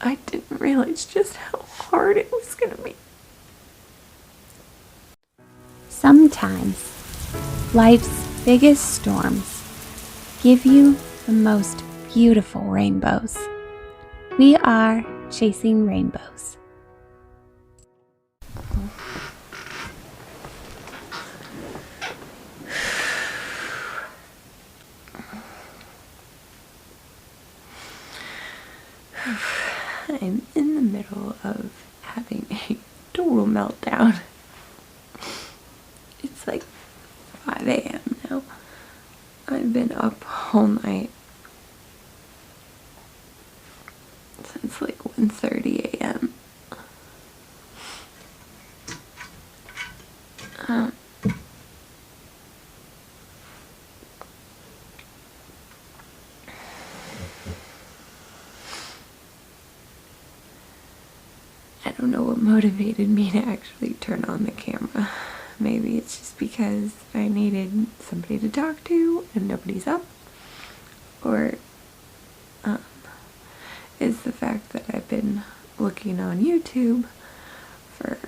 I didn't realize just how hard it was gonna be. Sometimes life's biggest storms give you the most beautiful rainbows. We are chasing rainbows. I'm in the middle of having a total meltdown. It's like 5 a.m. now. I've been up all night since like 1:30 a.m. I don't know what motivated me to actually turn on the camera. Maybe it's just because I needed somebody to talk to and nobody's up. Or is the fact that I've been looking on YouTube for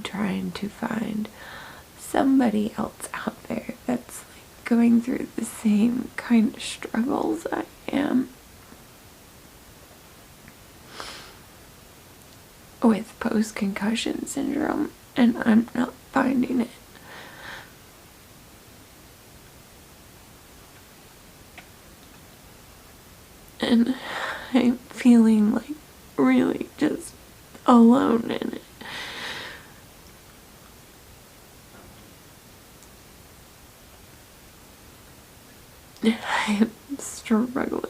trying to find somebody else out there that's like going through the same kind of struggles I am with post-concussion syndrome, and I'm not finding it. And I'm feeling like really just alone in it. I'm struggling.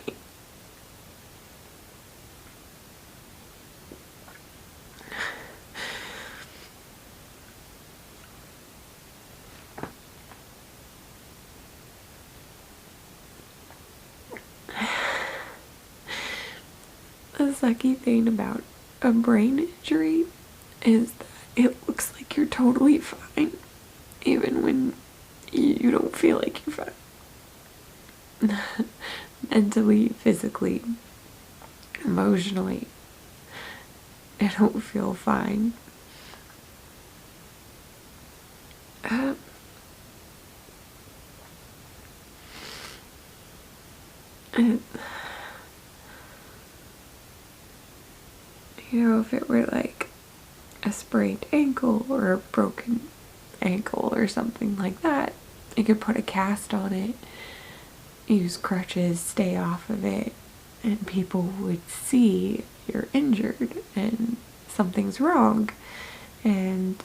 The sucky thing about a brain injury is that it looks like you're totally fine, even when you don't feel like you're fine. Mentally, physically, emotionally, I don't feel fine. You know, if it were like a sprained ankle or a broken ankle or something like that, you could put a cast on it, use crutches, stay off of it, and people would see you're injured and something's wrong, and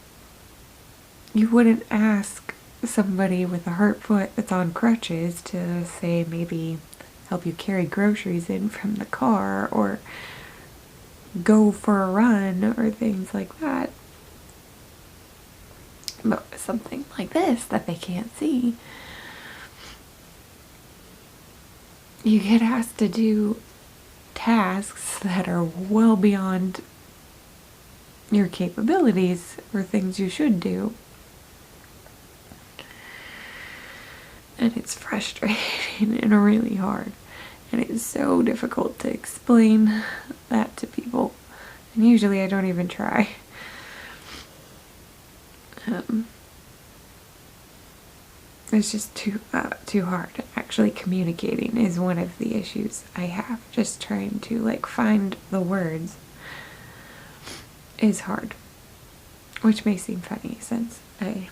you wouldn't ask somebody with a hurt foot that's on crutches to say maybe help you carry groceries in from the car or go for a run or things like that. But with something like this that they can't see, you get asked to do tasks that are well beyond your capabilities or things you should do. And it's frustrating and really hard. And it's so difficult to explain that to people. And usually I don't even try. It's just too hard. Actually communicating is one of the issues I have. Just trying to like find the words is hard. Which may seem funny since I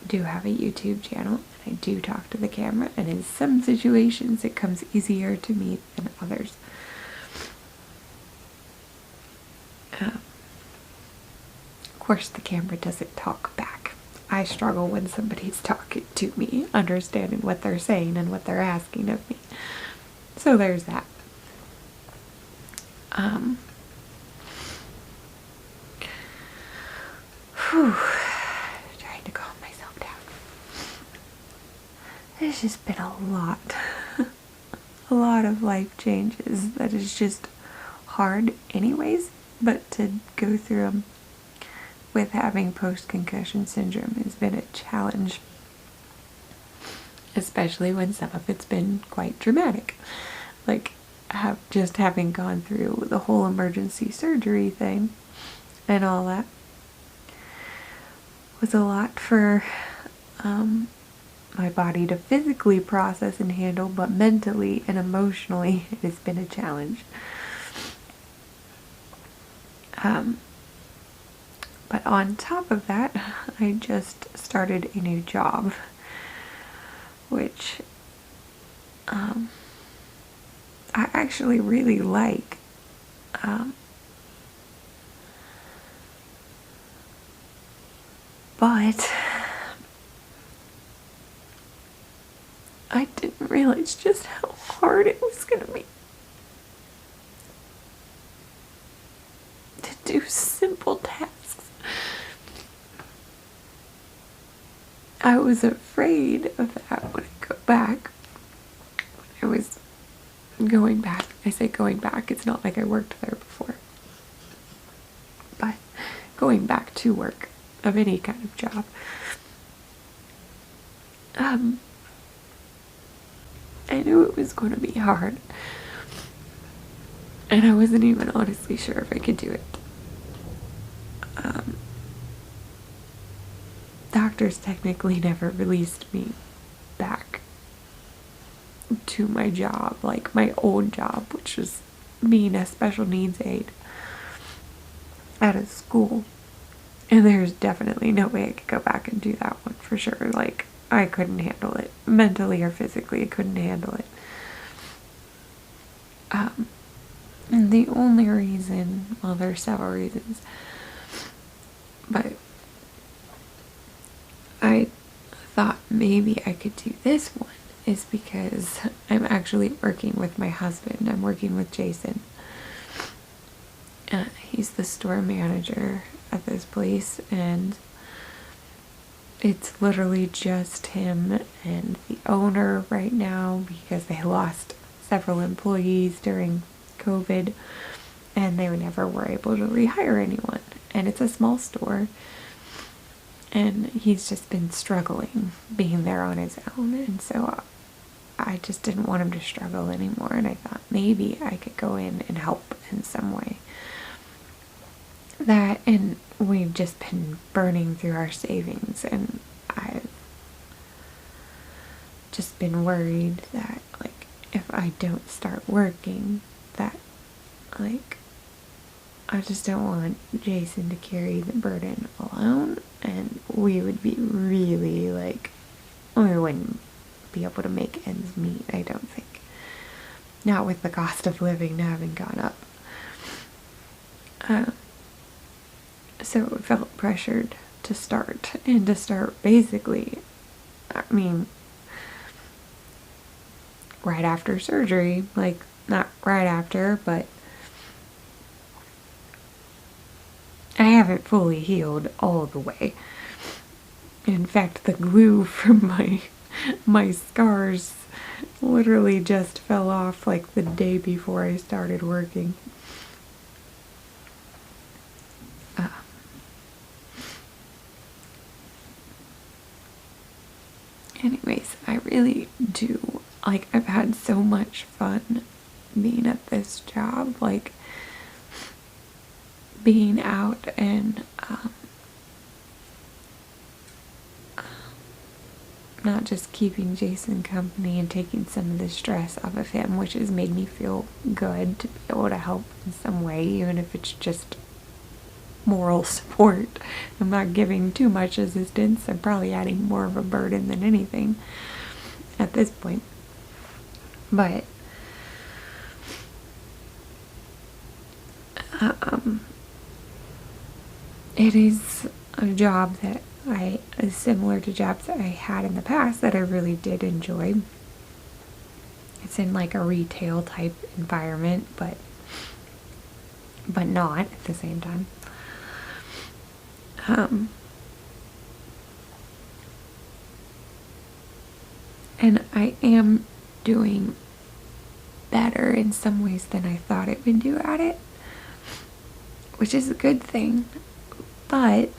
do have a YouTube channel and I do talk to the camera, and in some situations it comes easier to me than others. Of course the camera doesn't talk back. I struggle when somebody's talking to me, understanding what they're saying and what they're asking of me. So there's that. Trying to calm myself down. There's just been a lot. A lot of life changes that is just hard anyways, but to go through them with having post-concussion syndrome has been a challenge, especially when some of it's been quite dramatic. Like, just having gone through the whole emergency surgery thing and all that was a lot for my body to physically process and handle, but mentally and emotionally it has been a challenge. But on top of that, I just started a new job, which I actually really like. But I didn't realize just how hard it was going to be to do simple tasks. I was afraid of that when I go back. I was going back. I say going back, it's not like I worked there before. But going back to work of any kind of job. I knew it was going to be hard. And I wasn't even honestly sure if I could do it. Doctors technically never released me back to my job, like my old job, which was being a special needs aide at a school. And there's definitely no way I could go back and do that one for sure. Like, I couldn't handle it. Mentally or physically, I couldn't handle it. And the only reason, well, there's several reasons, but I thought maybe I could do this one is because I'm actually working with my husband. I'm working with Jason. He's the store manager at this place, and it's literally just him and the owner right now because they lost several employees during COVID and they never were able to rehire anyone. And it's a small store, and he's just been struggling being there on his own, and so I just didn't want him to struggle anymore, and I thought maybe I could go in and help in some way. That, and we've just been burning through our savings, and I've just been worried that, like, if I don't start working, that, like, I just don't want Jason to carry the burden alone, and we would be really, like, we wouldn't be able to make ends meet, I don't think. Not with the cost of living having gone up. So it felt pressured to start, and to start basically, I mean, right after surgery, like, not right after, but I haven't fully healed all the way. In fact, the glue from my scars literally just fell off like the day before I started working. Anyways, I really do, like, I've had so much fun being at this job, like, being out and not just keeping Jason company and taking some of the stress off of him, which has made me feel good to be able to help in some way, even if it's just moral support. I'm not giving too much assistance. I'm probably adding more of a burden than anything at this point. But it is a job that is similar to jobs that I had in the past that I really did enjoy. It's in like a retail type environment, but not at the same time. And I am doing better in some ways than I thought it would do at it, which is a good thing. But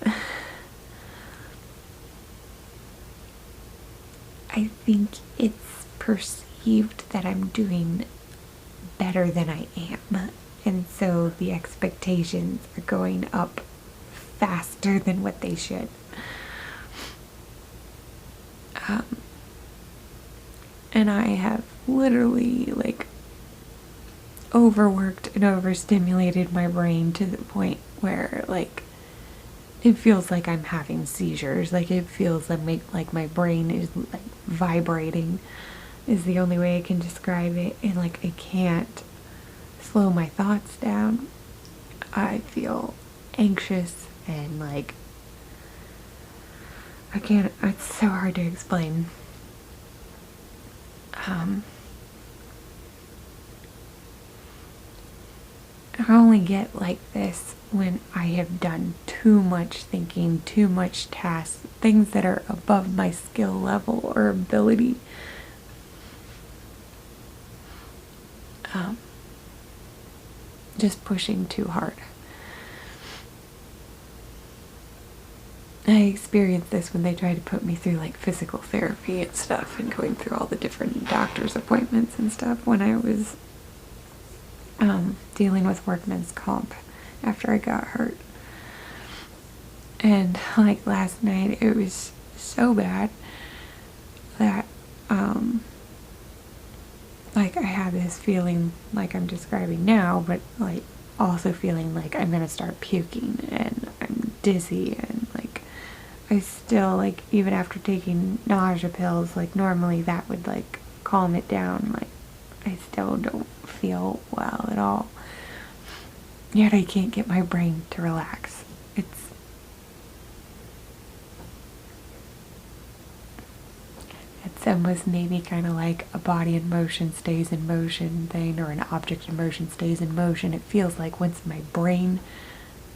I think it's perceived that I'm doing better than I am. And so the expectations are going up faster than what they should. And I have literally like overworked and overstimulated my brain to the point where like it feels like I'm having seizures. Like it feels like my brain is like vibrating is the only way I can describe it. And like I can't slow my thoughts down. I feel anxious and like I can't, it's so hard to explain. I only get like this when I have done too much thinking, too much tasks, things that are above my skill level or ability. Just pushing too hard. I experienced this when they tried to put me through like physical therapy and stuff and going through all the different doctor's appointments and stuff when I was dealing with workman's comp after I got hurt. And like last night it was so bad that like I had this feeling like I'm describing now, but like also feeling like I'm gonna start puking and I'm dizzy and like I still like even after taking nausea pills, like normally that would like calm it down, like I still don't feel well at all. Yet I can't get my brain to relax. It's almost maybe kind of like a body in motion stays in motion thing, or an object in motion stays in motion. It feels like once my brain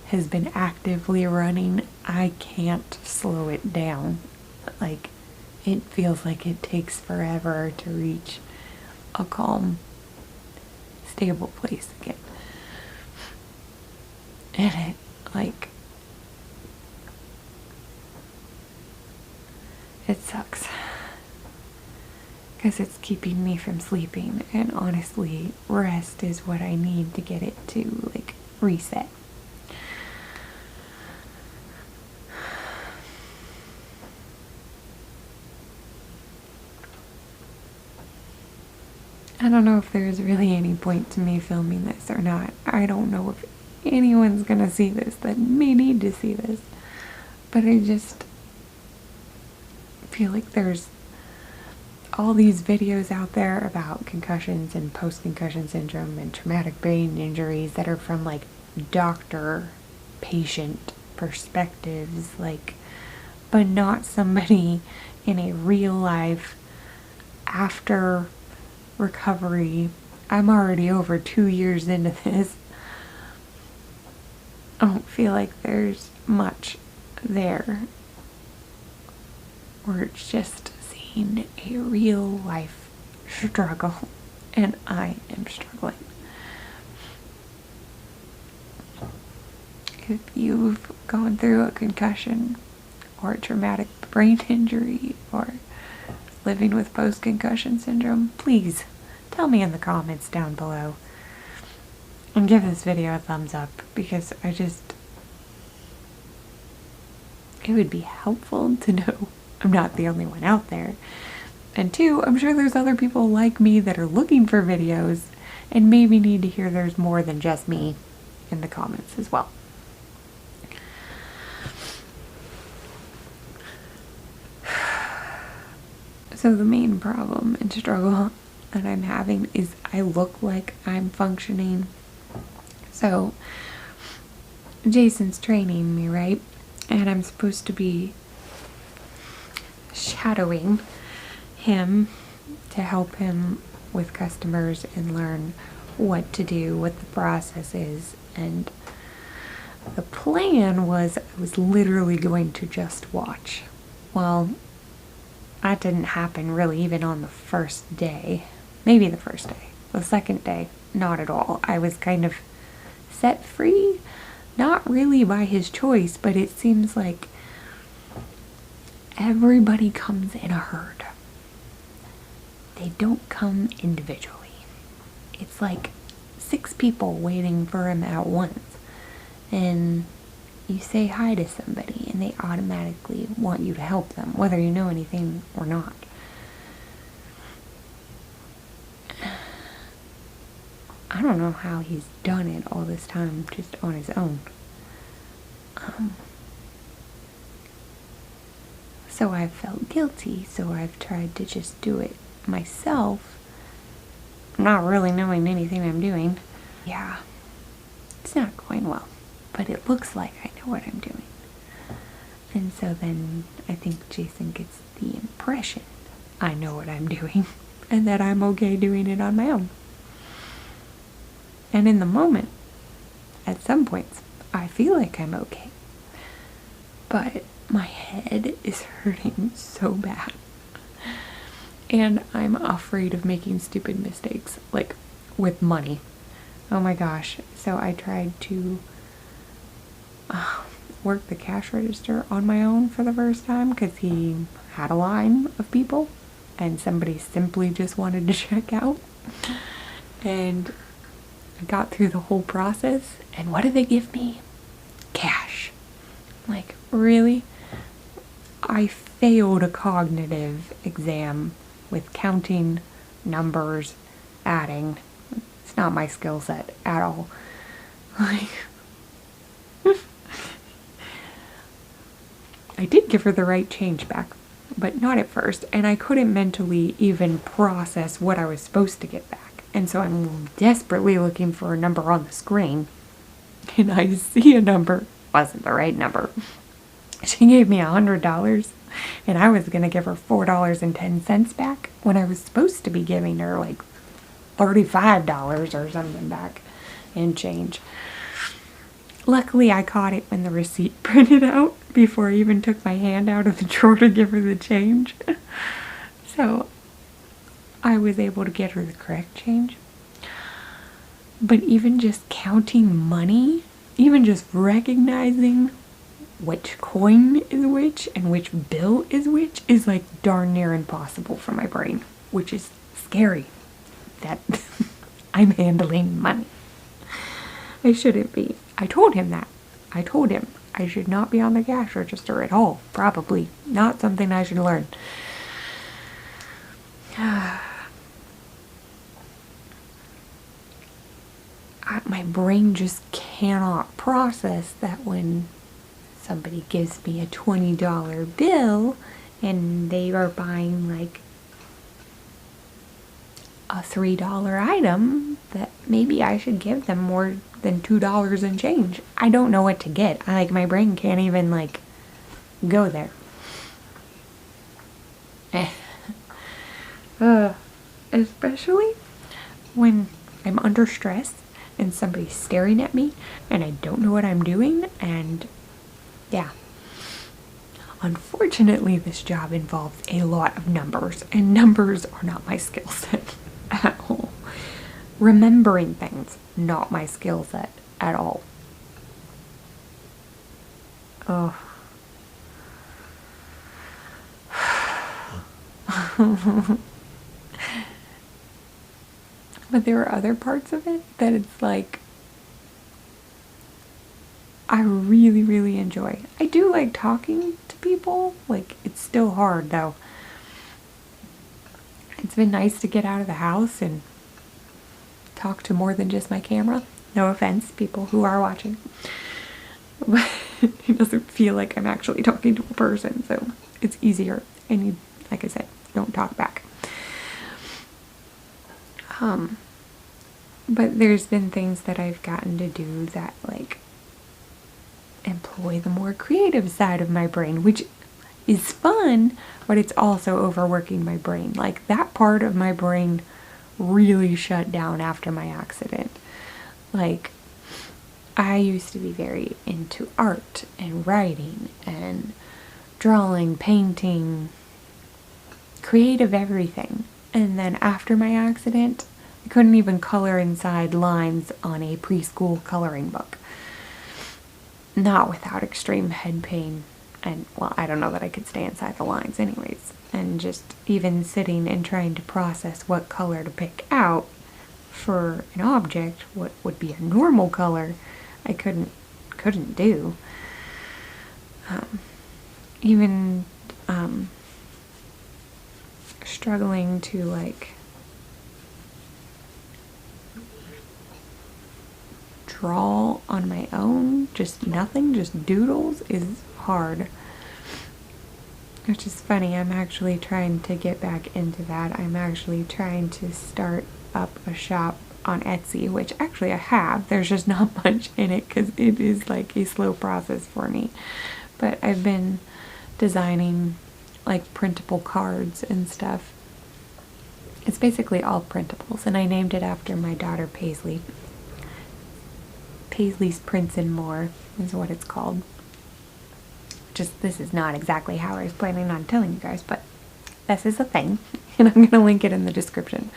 has been actively running, I can't slow it down. Like it feels like it takes forever to reach a calm, stable place again. And it like it sucks because it's keeping me from sleeping, and honestly rest is what I need to get it to like reset. I don't know if there's really any point to me filming this or not. I don't know if anyone's gonna see this that may need to see this, but I just feel like there's all these videos out there about concussions and post-concussion syndrome and traumatic brain injuries that are from like doctor patient perspectives, like, but not somebody in a real life after recovery. I'm already over 2 years into this. I don't feel like there's much there, or it's just seeing a real life struggle, and I am struggling. If you've gone through a concussion or a traumatic brain injury or living with post-concussion syndrome, please tell me in the comments down below. And give this video a thumbs up, because it would be helpful to know I'm not the only one out there. And two, I'm sure there's other people like me that are looking for videos and maybe need to hear there's more than just me in the comments as well. So the main problem and struggle that I'm having is I look like I'm functioning. So Jason's training me, right? And I'm supposed to be shadowing him to help him with customers and learn what to do, what the process is. And the plan was I was literally going to just watch. Well, that didn't happen really even on the first day. Maybe the first day. The second day, not at all. I was kind of set free, not really by his choice, but it seems like everybody comes in a herd. They don't come individually. It's like 6 people waiting for him at once. And you say hi to somebody and they automatically want you to help them, whether you know anything or not. I don't know how he's done it all this time just on his own. So I've felt guilty, so I've tried to just do it myself, not really knowing anything I'm doing. Yeah, it's not going well, but it looks like I know what I'm doing. And so then I think Jason gets the impression I know what I'm doing and that I'm okay doing it on my own. And in the moment, at some points, I feel like I'm okay. But my head is hurting so bad. And I'm afraid of making stupid mistakes, like with money. Oh my gosh. So I tried to work the cash register on my own for the first time because he had a line of people and somebody simply just wanted to check out. And I got through the whole process, and what did they give me? Cash. Like, really? I failed a cognitive exam with counting, numbers, adding. It's not my skill set at all. Like, I did give her the right change back, but not at first, and I couldn't mentally even process what I was supposed to get back. And so I'm desperately looking for a number on the screen, and I see a number. Wasn't the right number. She gave me $100, and I was going to give her $4.10 back when I was supposed to be giving her like $35 or something back in change. Luckily, I caught it when the receipt printed out before I even took my hand out of the drawer to give her the change. So I was able to get her the correct change. But even just counting money, even just recognizing which coin is which and which bill is which is like darn near impossible for my brain, which is scary that I'm handling money. I shouldn't be. I told him that. I told him I should not be on the cash register at all. Probably not something I should learn. My brain just cannot process that when somebody gives me a $20 bill and they are buying like a $3 item, that maybe I should give them more than $2 in change. I don't know what to get. My brain can't even like go there. Especially when I'm under stress and somebody's staring at me and I don't know what I'm doing, and yeah. Unfortunately, this job involves a lot of numbers, and numbers are not my skill set at all. Remembering things, not my skill set at all. Oh. But there are other parts of it that it's like I really, really enjoy. I do like talking to people. Like, it's still hard though. It's been nice to get out of the house and talk to more than just my camera. No offense, people who are watching. But it doesn't feel like I'm actually talking to a person, so it's easier. And you, like I said, don't talk back. But there's been things that I've gotten to do that like employ the more creative side of my brain, which is fun, but it's also overworking my brain. Like, that part of my brain really shut down after my accident. Like, I used to be very into art and writing and drawing, painting, creative everything. And then after my accident, I couldn't even color inside lines on a preschool coloring book. not without extreme head pain. And, well, I don't know that I could stay inside the lines anyways. And just even sitting and trying to process what color to pick out for an object, what would be a normal color, I couldn't do. Even struggling to like draw on my own, just nothing, just doodles, is hard. Which is funny, I'm actually trying to get back into that. I'm actually trying to start up a shop on Etsy, which actually I have. There's just not much in it because it is like a slow process for me. But I've been designing like printable cards and stuff. It's basically all printables, and I named it after my daughter Paisley. Paisley's Prints and More is what it's called. This is not exactly how I was planning on telling you guys, but this is a thing, and I'm going to link it in the description.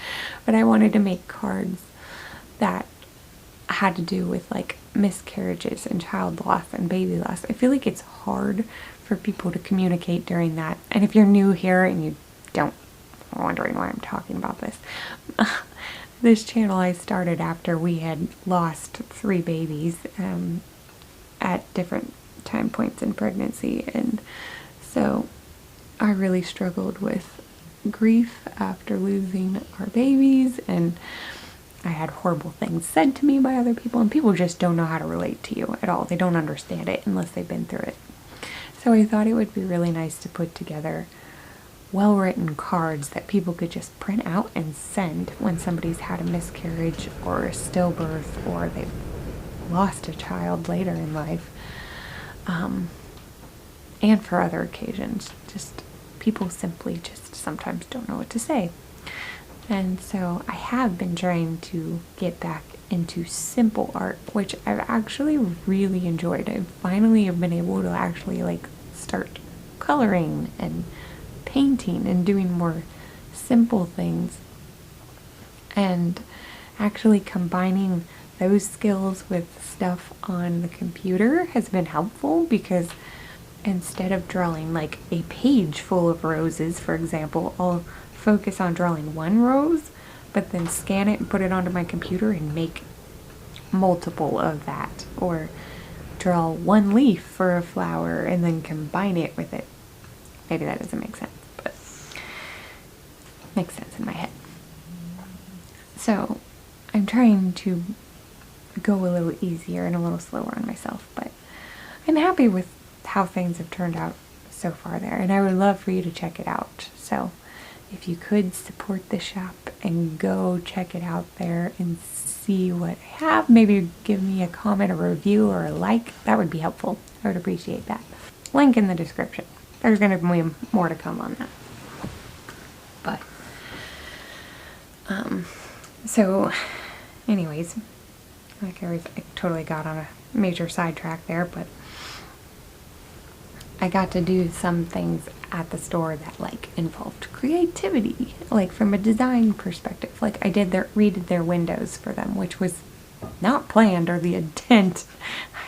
But I wanted to make cards that had to do with like miscarriages and child loss and baby loss. I feel like it's hard for people to communicate during that. And if you're new here and you don't, are wondering why I'm talking about this, this channel I started after we had lost 3 babies at different time points in pregnancy, and so I really struggled with grief after losing our babies, and I had horrible things said to me by other people, and people just don't know how to relate to you at all. They don't understand it unless they've been through it. So I thought it would be really nice to put together well-written cards that people could just print out and send when somebody's had a miscarriage or a stillbirth, or they've lost a child later in life. And for other occasions, just people simply just sometimes don't know what to say. And so I have been trying to get back into simple art, which I've actually really enjoyed. I finally have been able to actually like start coloring and painting and doing more simple things, and actually combining those skills with stuff on the computer has been helpful, because instead of drawing like a page full of roses, for example, I'll focus on drawing one rose, but then scan it and put it onto my computer and make multiple of that, or draw one leaf for a flower and then combine it with it. Maybe that doesn't make sense, but it makes sense in my head. So I'm trying to go a little easier and a little slower on myself, but I'm happy with how things have turned out so far there, and I would love for you to check it out. So if you could support the shop and go check it out there and see what I have, maybe give me a comment, a review, or a like, that would be helpful. I would appreciate that. Link in the description. There's going to be more to come on that. But so anyways, like I totally got on a major sidetrack there, but I got to do some things at the store that like involved creativity, like from a design perspective. Like I redid their windows for them, which was not planned or the intent.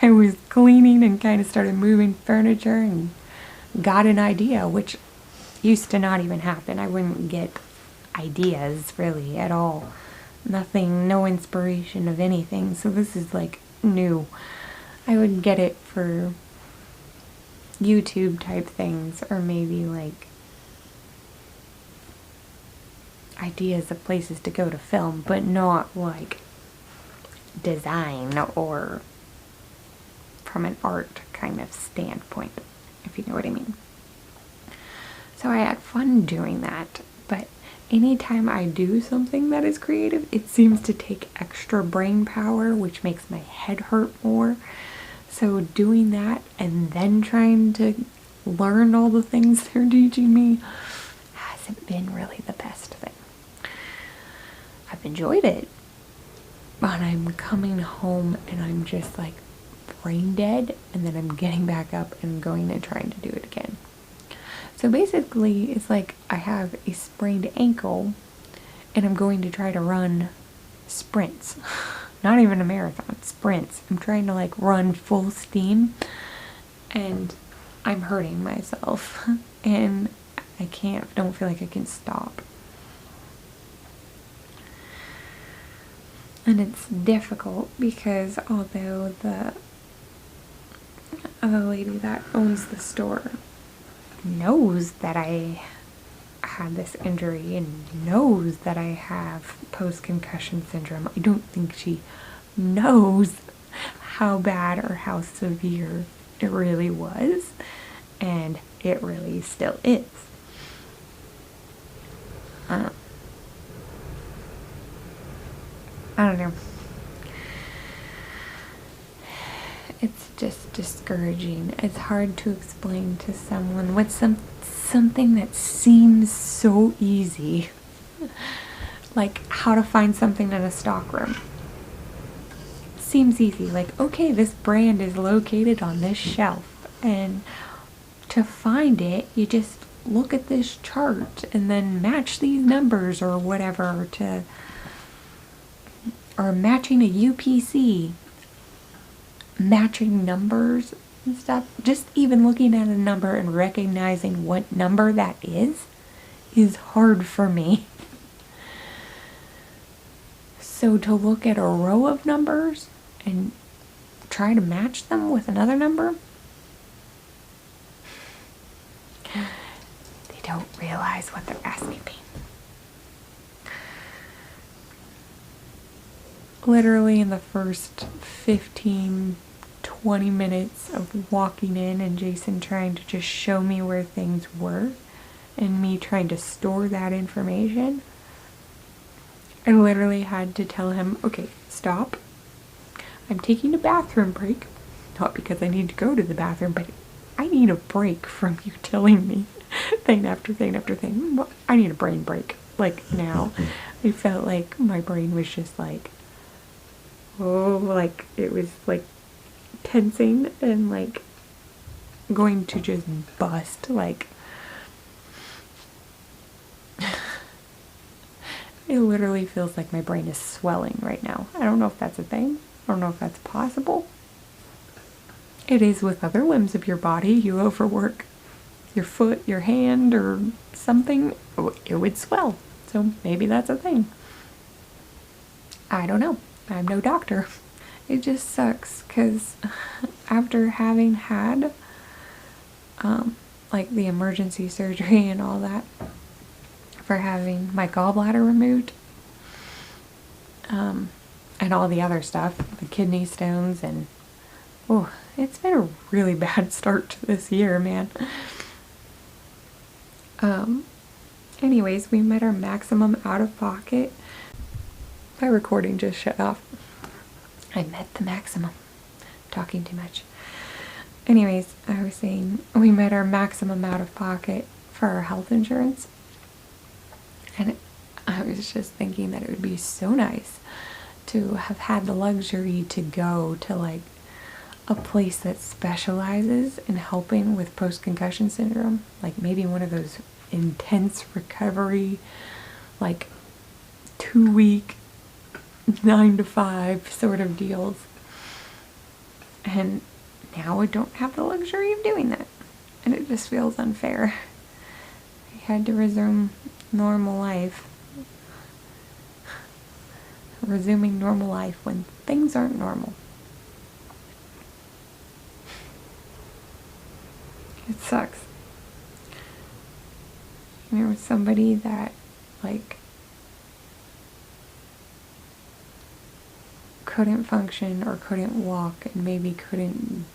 I was cleaning and kind of started moving furniture and got an idea, which used to not even happen. I wouldn't get ideas really at all. Nothing, no inspiration of anything. So this is like new. I would get it for YouTube type things, or maybe like ideas of places to go to film, but not like design or from an art kind of standpoint, if you know what I mean. So I had fun doing that, but anytime I do something that is creative, it seems to take extra brain power, which makes my head hurt more. So doing that and then trying to learn all the things they're teaching me hasn't been really the best thing. I've enjoyed it, but I'm coming home and I'm just like brain dead, and then I'm getting back up and going and trying to do it again. So basically it's like I have a sprained ankle and I'm going to try to run sprints. not even a marathon, sprints. I'm trying to like run full steam and I'm hurting myself and don't feel like I can stop. And it's difficult because although the lady that owns the store knows that I had this injury and knows that I have post-concussion syndrome, I don't think she knows how bad or how severe it really was, and it really still is. I don't know. It's just discouraging. It's hard to explain to someone what something that seems so easy, like how to find something in a stockroom. Seems easy, like, okay, this brand is located on this shelf, and to find it, you just look at this chart and then match these numbers or whatever or matching a UPC, matching numbers and stuff. Just even looking at a number and recognizing what number that is hard for me. So to look at a row of numbers and try to match them with another number, they don't realize what they're asking me. Literally in the first 15-20 minutes of walking in and Jason trying to just show me where things were and me trying to store that information, I literally had to tell him, okay, stop. I'm taking a bathroom break. Not because I need to go to the bathroom, but I need a break from you telling me thing after thing after thing. I need a brain break. Like now, I felt like my brain was just like, oh, like it was like tensing and like going to just bust. Like it literally feels like my brain is swelling right now. I don't know if that's a thing. I don't know if that's possible. It is with other limbs of your body. You overwork your foot, your hand, or something, it would swell. So maybe that's a thing. I don't know. I'm no doctor. It just sucks because after having had like the emergency surgery and all that for having my gallbladder removed, and all the other stuff, the kidney stones, and oh, it's been a really bad start to this year, man. Anyways, we met our maximum out of pocket. My recording just shut off. I met the maximum. Talking too much. Anyways, I was saying we met our maximum out of pocket for our health insurance. And I was just thinking that it would be so nice to have had the luxury to go to like a place that specializes in helping with post-concussion syndrome. Like maybe one of those intense recovery, like 2-week 9 to 5 sort of deals. And now I don't have the luxury of doing that. And it just feels unfair. I had to resume normal life. Resuming normal life when things aren't normal. It sucks. There was somebody that, like, couldn't function or couldn't walk and maybe couldn't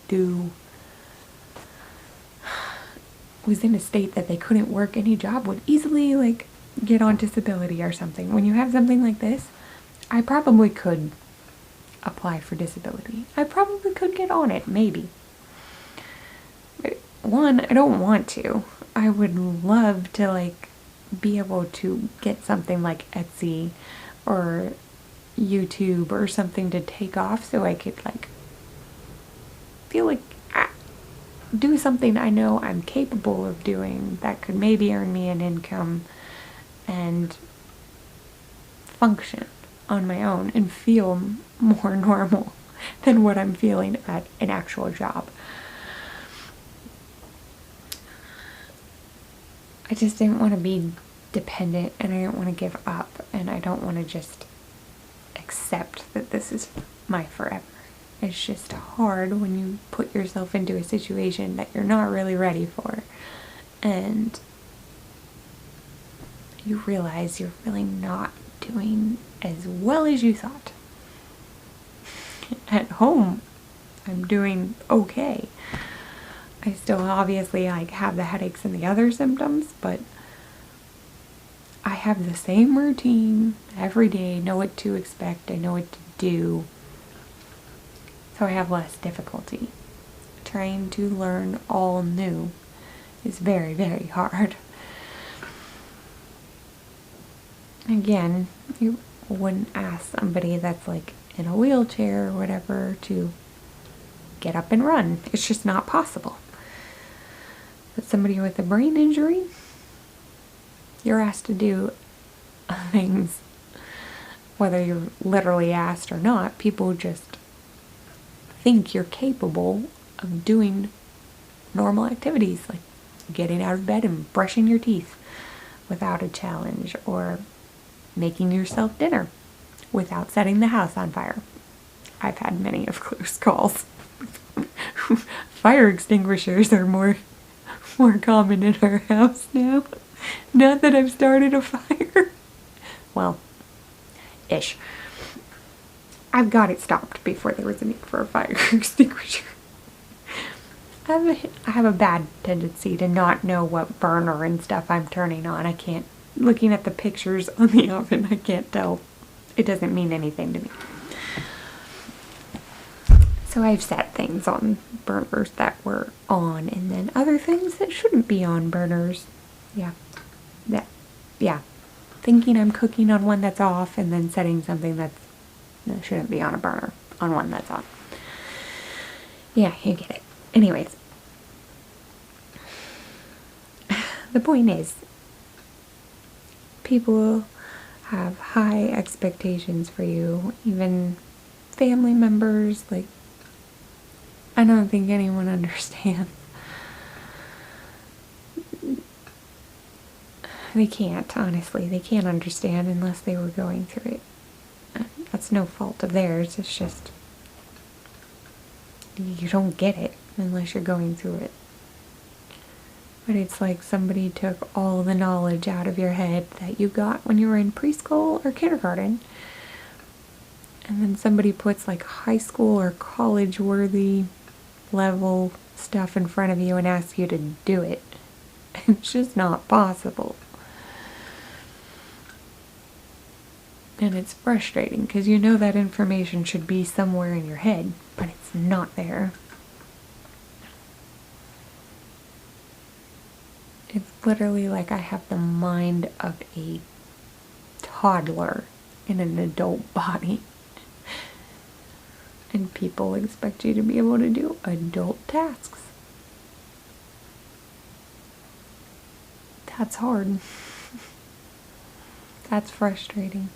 was in a state that they couldn't work any job, would easily, like, get on disability or something. When you have something like this, I probably could apply for disability. I probably could get on it, maybe. But one, I don't want to. I would love to, like, be able to get something like Etsy or YouTube or something to take off so I could, like, feel like do something I know I'm capable of doing that could maybe earn me an income and function. on my own and feel more normal than what I'm feeling at an actual job. I just didn't want to be dependent, and I didn't want to give up, and I don't want to just accept that this is my forever. It's just hard when you put yourself into a situation that you're not really ready for, and you realize you're really not doing as well as you thought. At home, I'm doing okay. I still obviously have the headaches and the other symptoms, but I have the same routine every day, know what to expect, I know what to do, so I have less difficulty. Trying to learn all new is very, very hard. Again, you wouldn't ask somebody that's in a wheelchair or whatever to get up and run. It's just not possible. But somebody with a brain injury, you're asked to do things, whether you're literally asked or not. People just think you're capable of doing normal activities, like getting out of bed and brushing your teeth without a challenge, or making yourself dinner without setting the house on fire. I've had many of close calls. Fire extinguishers are more common in our house now. Not that I've started a fire. Well, ish. I've got it stopped before there was a need for a fire extinguisher. I have a bad tendency to not know what burner and stuff I'm turning on. I can't, looking at the pictures on the oven, I can't tell. It doesn't mean anything to me. So I've set things on burners that were on, and then other things that shouldn't be on burners. Yeah. Thinking I'm cooking on one that's off, and then setting something that shouldn't be on a burner on one that's on. Yeah, you get it. Anyways, the point is, people have high expectations for you, even family members. I don't think anyone understands. They can't, honestly. They can't understand unless they were going through it. That's no fault of theirs. It's just, you don't get it unless you're going through it. But it's like somebody took all the knowledge out of your head that you got when you were in preschool or kindergarten, and then somebody puts high school or college worthy level stuff in front of you and asks you to do it. It's just not possible. And it's frustrating because you know that information should be somewhere in your head, but it's not there. It's literally like I have the mind of a toddler in an adult body. And people expect you to be able to do adult tasks. That's hard. That's frustrating.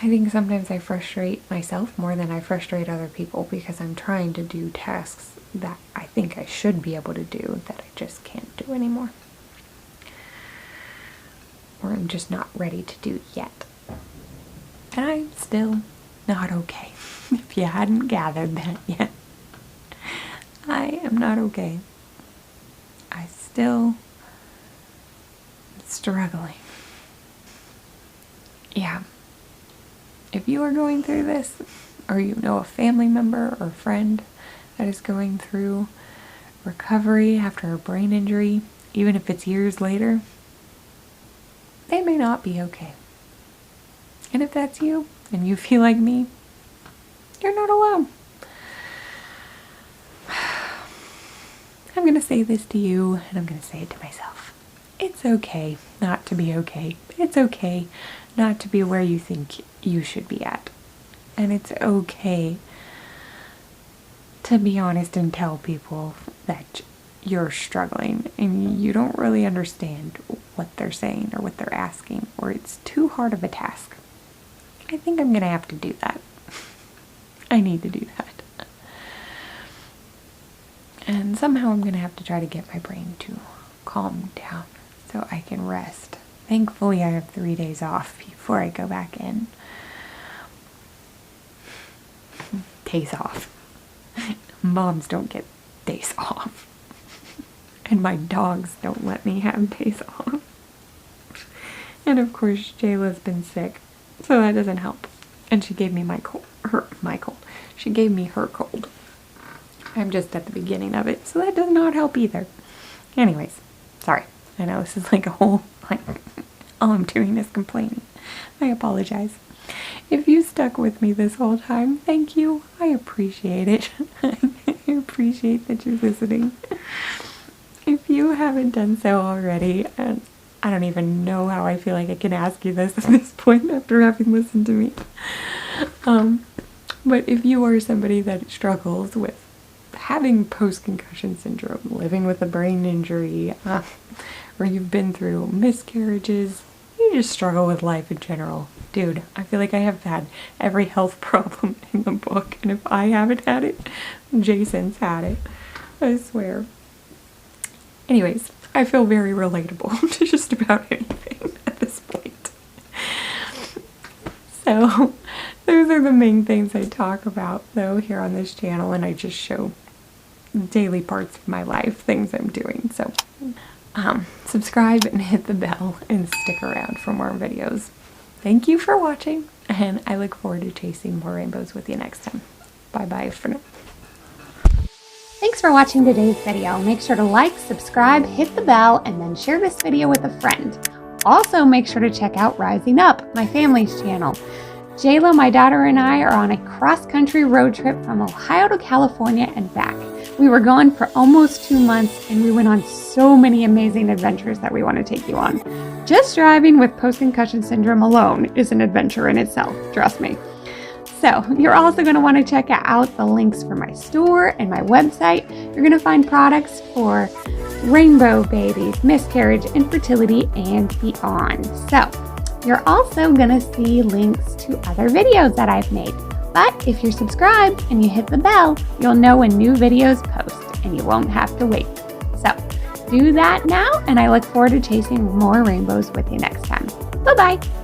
I think sometimes I frustrate myself more than I frustrate other people because I'm trying to do tasks that I think I should be able to do that I just can't do anymore. Or I'm just not ready to do yet. And I'm still not okay. If you hadn't gathered that yet, I am not okay. I still am struggling. Yeah. If you are going through this, or you know a family member or friend that is going through recovery after a brain injury, even if it's years later, they may not be okay. And if that's you, and you feel like me, you're not alone. I'm going to say this to you, and I'm going to say it to myself. It's okay not to be okay. It's okay not to be where you think you should be at. And it's okay to be honest and tell people that you're struggling and you don't really understand what they're saying or what they're asking, or it's too hard of a task. I think I'm going to have to do that. I need to do that. And somehow I'm going to have to try to get my brain to calm down so I can rest. Thankfully, I have 3 days off before I go back in. Days off. Moms don't get days off. And my dogs don't let me have days off. And of course, Jayla's been sick, so that doesn't help. And she gave me my cold. She gave me her cold. I'm just at the beginning of it, so that does not help either. Anyways, sorry. I know this is like a whole, all I'm doing is complaining. I apologize. If you stuck with me this whole time, thank you. I appreciate it. I appreciate that you're listening. If you haven't done so already, and I don't even know how I feel like I can ask you this at this point after having listened to me. But if you are somebody that struggles with having post-concussion syndrome, living with a brain injury, or you've been through miscarriages, you just struggle with life in general. Dude, I feel like I have had every health problem in the book, and if I haven't had it, Jason's had it. I swear. Anyways, I feel very relatable to just about anything at this point. So, those are the main things I talk about, though, here on this channel, and I just show daily parts of my life, things I'm doing. So, subscribe and hit the bell and stick around for more videos. Thank you for watching, and I look forward to chasing more rainbows with you next time. Bye-bye for now. Thanks for watching today's video. Make sure to like, subscribe, hit the bell, and then share this video with a friend. Also, make sure to check out Reising Up, my family's channel. Jayla, my daughter, and I are on a cross-country road trip from Ohio to California and back. We were gone for almost 2 months, and we went on so many amazing adventures that we want to take you on. Just driving with post-concussion syndrome alone is an adventure in itself, trust me. So, you're also going to want to check out the links for my store and my website. You're going to find products for rainbow babies, miscarriage, infertility, and beyond. So, you're also going to see links to other videos that I've made. But if you're subscribed and you hit the bell, you'll know when new videos post and you won't have to wait. So, do that now, and I look forward to chasing more rainbows with you next time. Bye-bye!